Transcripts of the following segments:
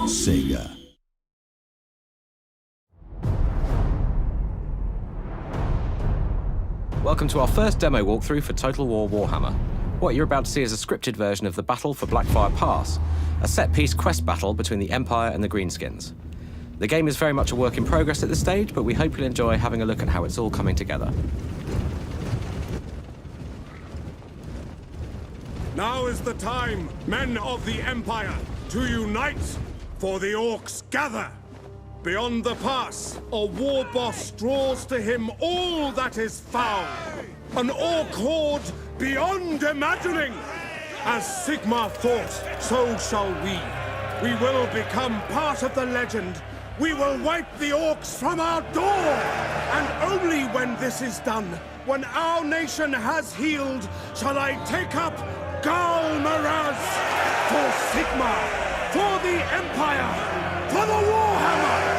Sega. Welcome to our first demo walkthrough for Total War Warhammer. What you're about to see is a scripted version of the battle for Blackfire Pass, a set-piece quest battle between the Empire and the Greenskins. The game is very much a work in progress at this stage, but we hope you'll enjoy having a look at how it's all coming together. Now is the time, men of the Empire, to unite, for the Orcs gather. Beyond the pass, a war boss draws to him all that is foul. An Orc horde beyond imagining. As Sigmar thought, so shall we. We will become part of the legend. We will wipe the Orcs from our door. And only when this is done, when our nation has healed, shall I take up GAMESPLANET for Sigmar, for the Empire, for the Warhammer!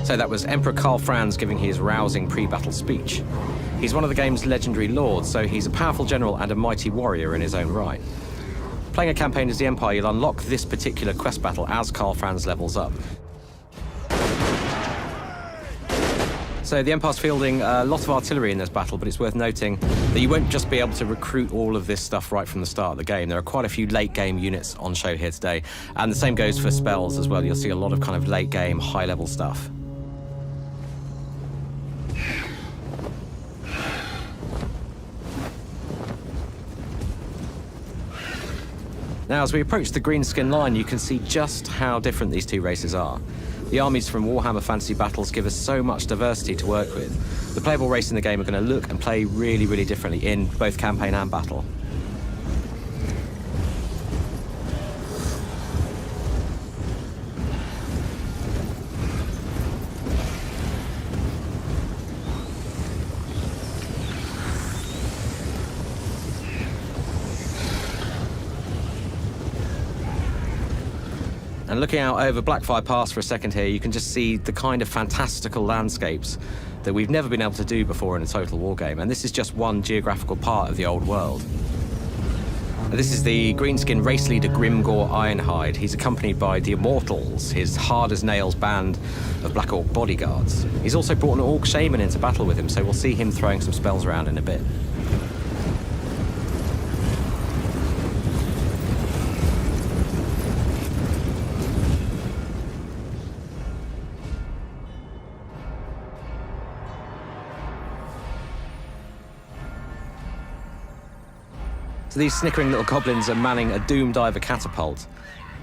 So that was Emperor Karl Franz giving his rousing pre-battle speech. He's one of the game's legendary lords, so he's a powerful general and a mighty warrior in his own right. Playing a campaign as the Empire, you'll unlock this particular quest battle as Karl Franz levels up. So the Empire's fielding a lot of artillery in this battle, but it's worth noting that you won't just be able to recruit all of this stuff right from the start of the game. There are quite a few late-game units on show here today, and the same goes for spells as well. You'll see a lot of kind of late-game, high-level stuff. Now, as we approach the Greenskin line, you can see just how different these two races are. The armies from Warhammer Fantasy Battles give us so much diversity to work with. The playable races in the game are going to look and play really, really differently in both campaign and battle. And looking out over Blackfire Pass for a second here, you can just see the kind of fantastical landscapes that we've never been able to do before in a Total War game. And this is just one geographical part of the old world. And this is the Greenskin race leader Grimgor Ironhide. He's accompanied by the Immortals, his hard-as-nails band of Black Orc bodyguards. He's also brought an Orc Shaman into battle with him, so we'll see him throwing some spells around in a bit. So these snickering little goblins are manning a Doom Diver catapult.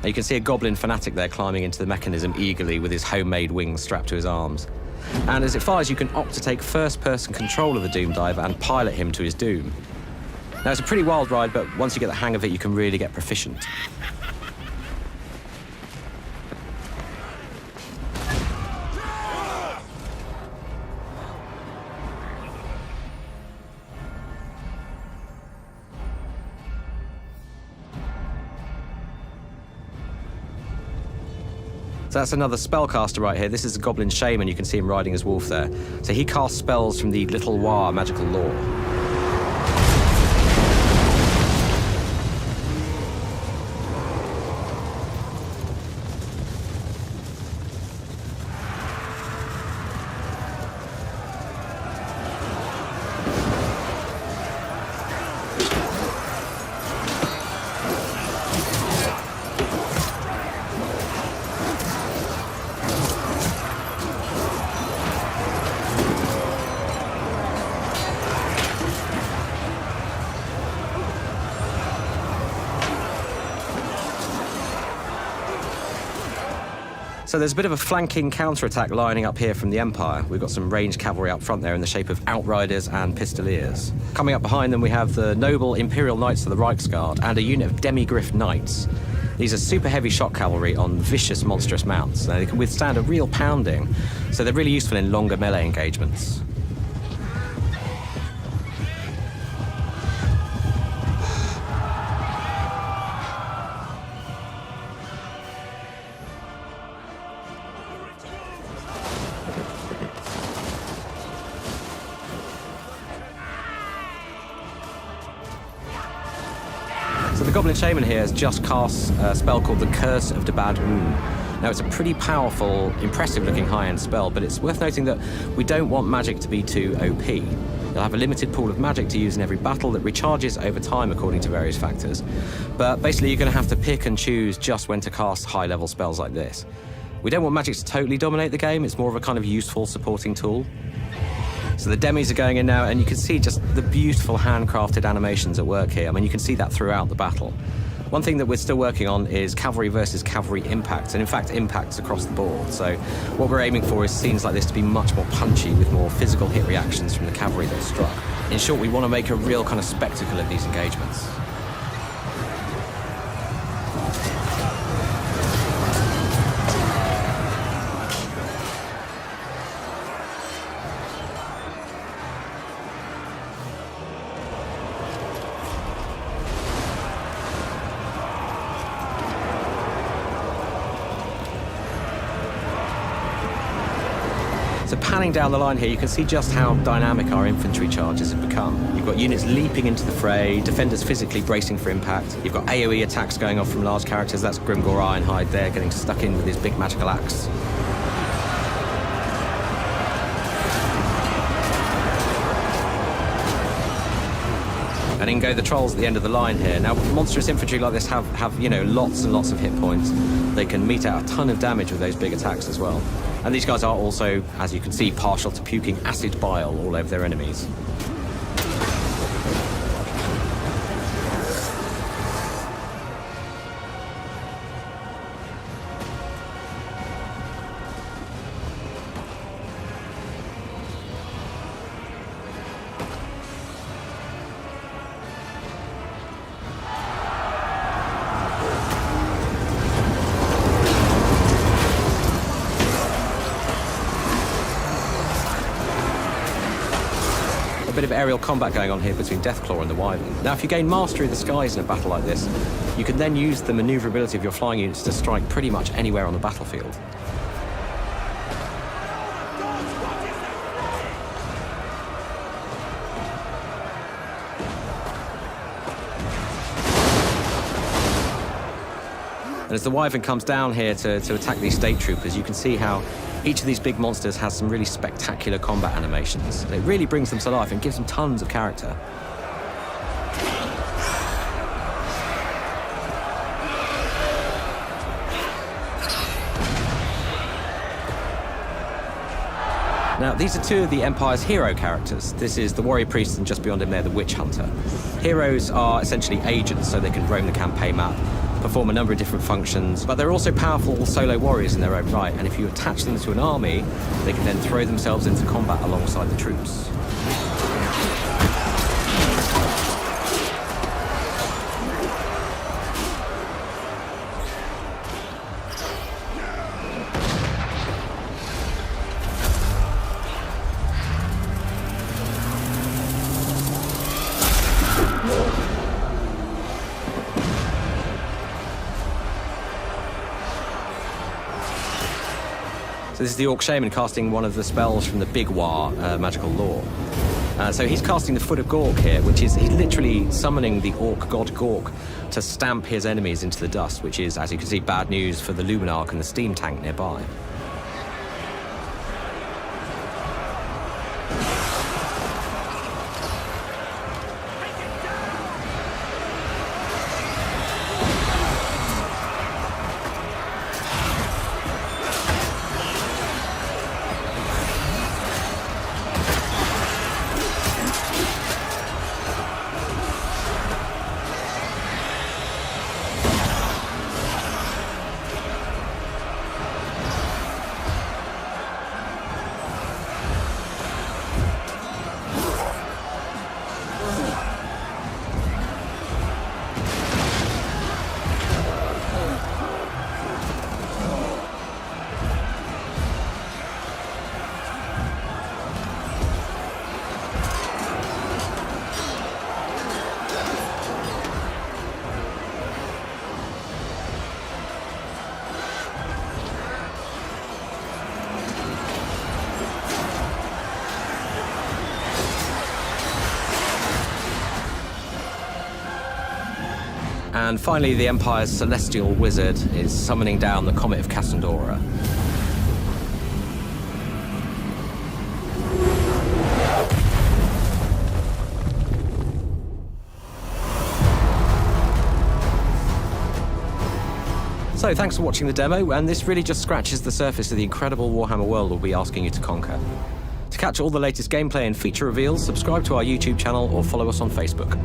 Now you can see a goblin fanatic there climbing into the mechanism eagerly with his homemade wings strapped to his arms. And as it fires, you can opt to take first-person control of the Doom Diver and pilot him to his doom. Now it's a pretty wild ride, but once you get the hang of it, you can really get proficient. So that's another spellcaster right here. This is a Goblin Shaman. You can see him riding his wolf there. So he casts spells from the Little War magical lore. So there's a bit of a flanking counterattack lining up here from the Empire. We've got some ranged cavalry up front there in the shape of Outriders and Pistoliers. Coming up behind them, we have the noble Imperial Knights of the Reichsguard and a unit of Demigriff Knights. These are super heavy shock cavalry on vicious, monstrous mounts. Now, they can withstand a real pounding, so they're really useful in longer melee engagements. The Goblin Shaman here has just cast a spell called the Curse of the Bad Moon. Now, it's a pretty powerful, impressive-looking high-end spell, but it's worth noting that we don't want magic to be too OP. You'll have a limited pool of magic to use in every battle that recharges over time according to various factors. But basically, you're going to have to pick and choose just when to cast high-level spells like this. We don't want magic to totally dominate the game. It's more of a kind of useful supporting tool. So the demis are going in now, and you can see just the beautiful handcrafted animations at work here. I mean, you can see that throughout the battle. One thing that we're still working on is cavalry versus cavalry impacts, and in fact impacts across the board. So what we're aiming for is scenes like this to be much more punchy with more physical hit reactions from the cavalry that struck. In short, we want to make a real kind of spectacle of these engagements. So panning down the line here, you can see just how dynamic our infantry charges have become. You've got units leaping into the fray, defenders physically bracing for impact. You've got AoE attacks going off from large characters. That's Grimgor Ironhide there, getting stuck in with his big magical axe. And in go the trolls at the end of the line here. Now, monstrous infantry like this have you know, lots and lots of hit points. They can mete out a ton of damage with those big attacks as well. And these guys are also, as you can see, partial to puking acid bile all over their enemies. Bit of aerial combat going on here between Deathclaw and the Wyvern. Now, if you gain mastery of the skies in a battle like this, you can then use the maneuverability of your flying units to strike pretty much anywhere on the battlefield. And as the Wyvern comes down here to attack these state troopers, you can see how each of these big monsters has some really spectacular combat animations. And it really brings them to life and gives them tons of character. Now, these are two of the Empire's hero characters. This is the Warrior Priest, and just beyond him there, the Witch Hunter. Heroes are essentially agents, so they can roam the campaign map, perform a number of different functions, but they're also powerful solo warriors in their own right, and if you attach them to an army, they can then throw themselves into combat alongside the troops. So this is the Orc Shaman casting one of the spells from the Big War magical lore. So he's casting the Foot of Gork here, which is he's literally summoning the Orc god Gork to stamp his enemies into the dust, which is, as you can see, bad news for the Luminarch and the steam tank nearby. And finally, the Empire's celestial wizard is summoning down the Comet of Cassandora. So thanks for watching the demo, and this really just scratches the surface of the incredible Warhammer world we'll be asking you to conquer. To catch all the latest gameplay and feature reveals, subscribe to our YouTube channel or follow us on Facebook.